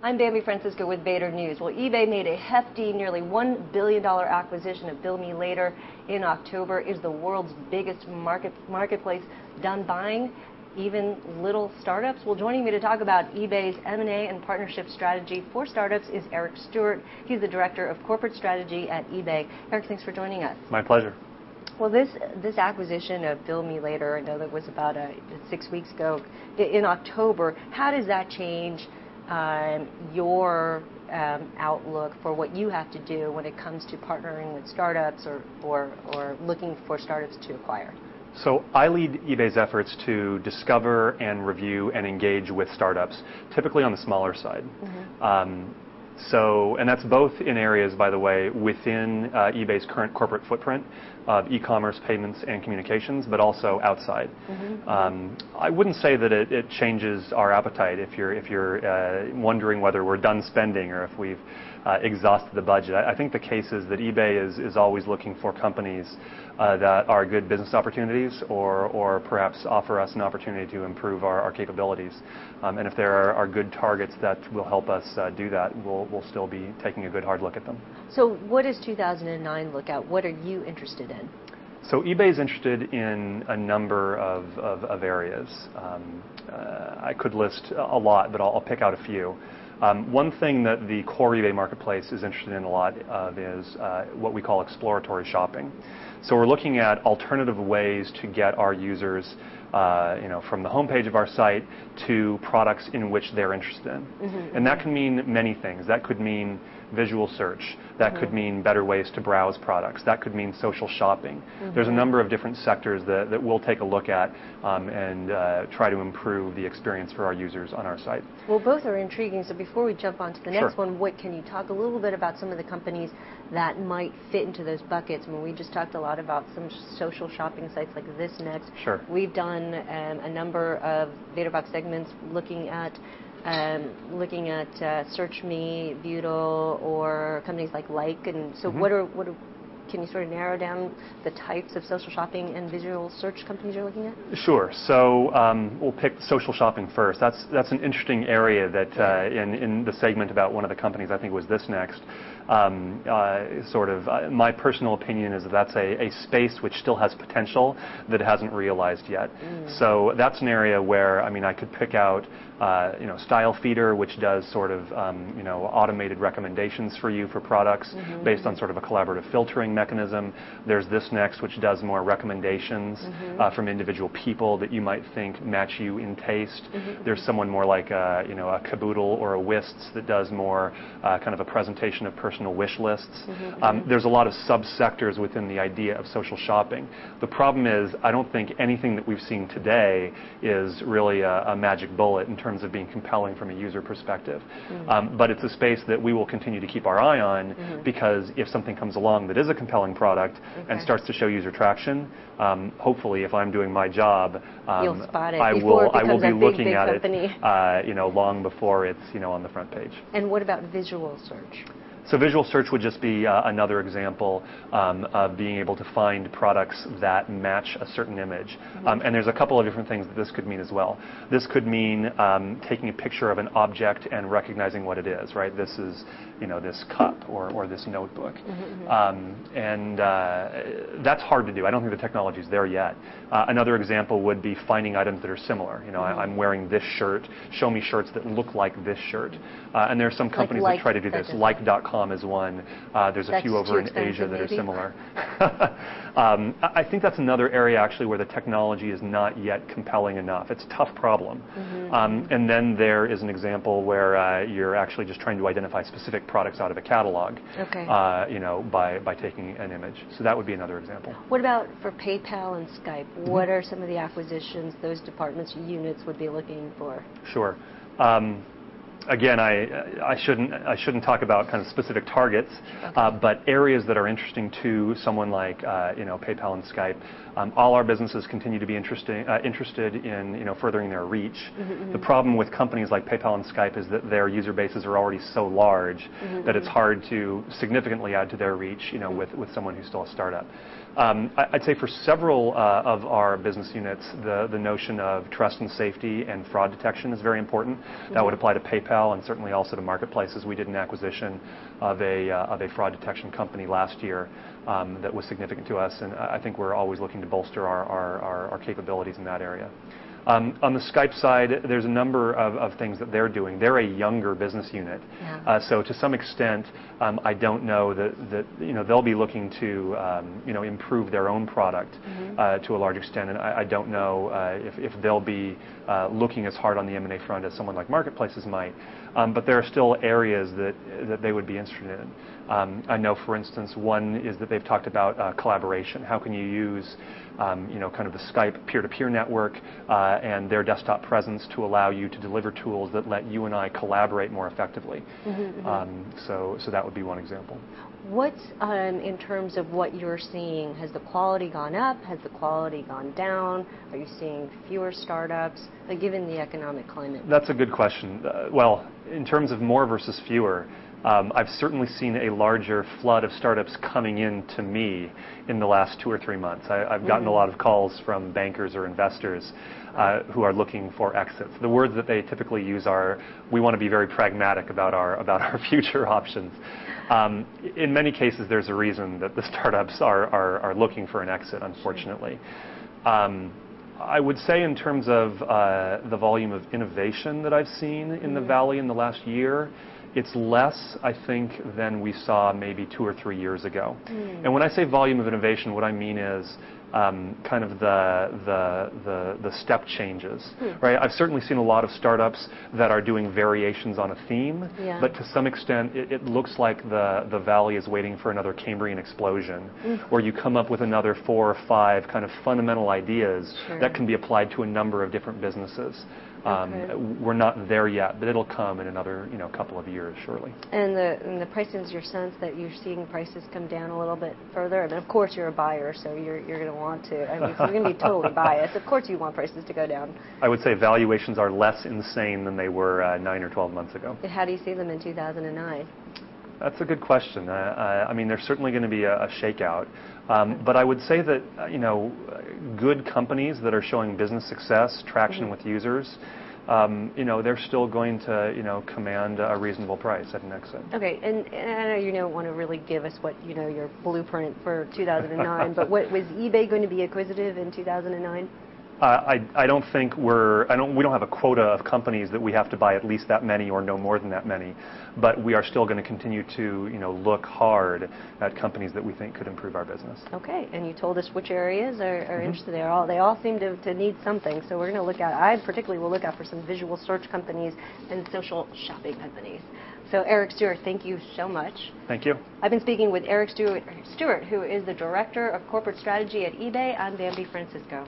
I'm Bambi Francisco with Vader News. Well, eBay made a hefty, nearly $1 billion acquisition of Bill Me Later in October. It is the world's biggest marketplace done buying even little startups. Well, joining me to talk about eBay's M&A and partnership strategy for startups is Eric Stewart. He's the Director of Corporate Strategy at eBay. Eric, thanks for joining us. My pleasure. Well, this acquisition of Bill Me Later, I know that was about 6 weeks ago in October. How does that change your outlook for what you have to do when it comes to partnering with startups or looking for startups to acquire? So I lead eBay's efforts to discover and review and engage with startups, typically on the smaller side. Mm-hmm. And that's both in areas, by the way, within eBay's current corporate footprint of e-commerce, payments, and communications, but also outside. Mm-hmm. I wouldn't say that it changes our appetite if you're wondering whether we're done spending or if we've exhausted the budget. I think the case is that eBay is always looking for companies that are good business opportunities or perhaps offer us an opportunity to improve our capabilities. And if there are good targets that will help us do that, we'll still be taking a good hard look at them. So what does 2009 look at? What are you interested in? So eBay is interested in a number of areas. I could list a lot, but I'll pick out a few. One thing that the core eBay marketplace is interested in a lot of is what we call exploratory shopping. So we're looking at alternative ways to get our users from the homepage of our site to products in which they're interested in. Mm-hmm. And that can mean many things. That could mean visual search. That could mean better ways to browse products. That could mean social shopping. Mm-hmm. There's a number of different sectors that we'll take a look at and try to improve the experience for our users on our site. Well, both are intriguing. So before we jump on to the next one, can you talk a little bit about some of the companies that might fit into those buckets? I mean, we just talked a lot about some social shopping sites like This Next. Sure. We've done a number of VaderBox segments looking at Search Me, Butyl, or companies like and so mm-hmm. Can you sort of narrow down the types of social shopping and visual search companies you're looking at? Sure. So we'll pick social shopping first. That's an interesting area that in the segment about one of the companies, I think it was This Next, my personal opinion is that that's a space which still has potential that it hasn't realized yet. Mm. So that's an area where, I could pick out Style Feeder, which does sort of automated recommendations for you for products mm-hmm. based on sort of a collaborative filtering mechanism. There's This Next, which does more recommendations mm-hmm. From individual people that you might think match you in taste. Mm-hmm. There's someone more like a Caboodle or a Wists that does more kind of a presentation of personal wish lists. Mm-hmm. There's a lot of subsectors within the idea of social shopping. The problem is I don't think anything that we've seen today is really a magic bullet in terms of being compelling from a user perspective. Mm-hmm. But it's a space that we will continue to keep our eye on mm-hmm. because if something comes along that is a compelling product and starts to show user traction, hopefully if I'm doing my job, you'll spot it I will be looking at it long before it's on the front page. And what about visual search? So visual search would just be another example of being able to find products that match a certain image. Mm-hmm. And there's a couple of different things that this could mean as well. This could mean taking a picture of an object and recognizing what it is, right? This is, this cup or this notebook. Mm-hmm. And that's hard to do. I don't think the technology is there yet. Another example would be finding items that are similar. Mm-hmm. I'm wearing this shirt. Show me shirts that look like this shirt. And there are some companies that try to do this. Like.com is one. There's a few over in Asia that are similar. I think that's another area actually where the technology is not yet compelling enough. It's a tough problem. Mm-hmm. And then there is an example where you're actually just trying to identify specific products out of a catalog. Okay. By taking an image. So that would be another example. What about for PayPal and Skype? Mm-hmm. What are some of the acquisitions those departments or units would be looking for? Sure. Again, I shouldn't talk about kind of specific targets, but areas that are interesting to someone like PayPal and Skype. All our businesses continue to be interested in furthering their reach. Mm-hmm. The problem with companies like PayPal and Skype is that their user bases are already so large mm-hmm. that it's hard to significantly add to their reach with someone who's still a startup. I'd say for several of our business units, the notion of trust and safety and fraud detection is very important. Mm-hmm. That would apply to PayPal PayPal and certainly also to marketplaces. We did an acquisition of a fraud detection company last year that was significant to us, and I think we're always looking to bolster our capabilities in that area. On the Skype side, there's a number of things that they're doing. They're a younger business unit, so to some extent, I don't know that they'll be looking to improve their own product to a large extent, and I don't know if they'll be looking as hard on the M&A front as someone like marketplaces might. But there are still areas that they would be interested in. I know, for instance, one is that they've talked about collaboration. How can you use kind of the Skype peer-to-peer network and their desktop presence to allow you to deliver tools that let you and I collaborate more effectively. So that would be one example. What's in terms of what you're seeing? Has the quality gone up? Has the quality gone down? Are you seeing fewer startups, given the economic climate? That's a good question. Well, in terms of more versus fewer, I've certainly seen a larger flood of startups coming in to me in the last 2 or 3 months. I've gotten a lot of calls from bankers or investors who are looking for exits. The words that they typically use are, "We want to be very pragmatic about our future options." In many cases, there's a reason that the startups are looking for an exit, unfortunately. I would say in terms of the volume of innovation that I've seen in the Valley in the last year, it's less, I think, than we saw maybe 2 or 3 years ago. And when I say volume of innovation, what I mean is kind of the step changes, right? I've certainly seen a lot of startups that are doing variations on a theme, but to some extent, it looks like the Valley is waiting for another Cambrian explosion, where you come up with another 4 or 5 kind of fundamental ideas that can be applied to a number of different businesses. We're not there yet, but it'll come in another couple of years, surely. And the prices, your sense that you're seeing prices come down a little bit further? I mean, of course, you're a buyer, so you're going to want to. I mean, if you're going to be totally biased, of course you want prices to go down. I would say valuations are less insane than they were 9 or 12 months ago. How do you see them in 2009? That's a good question. I mean, there's certainly going to be a shakeout. But I would say that, good companies that are showing business success, traction with users, they're still going to, command a reasonable price at an exit. Okay, and I know you don't want to really give us what, your blueprint for 2009, but was eBay going to be acquisitive in 2009? I don't think we don't have a quota of companies that we have to buy at least that many or no more than that many, but we are still going to continue to look hard at companies that we think could improve our business. Okay, and you told us which areas are interested. They all seem to need something, so we're going to look at. I particularly will look out for some visual search companies and social shopping companies. So Eric Stewart, thank you so much. Thank you. I've been speaking with Eric Stewart, who is the Director of Corporate Strategy at eBay. I'm Bambi Francisco.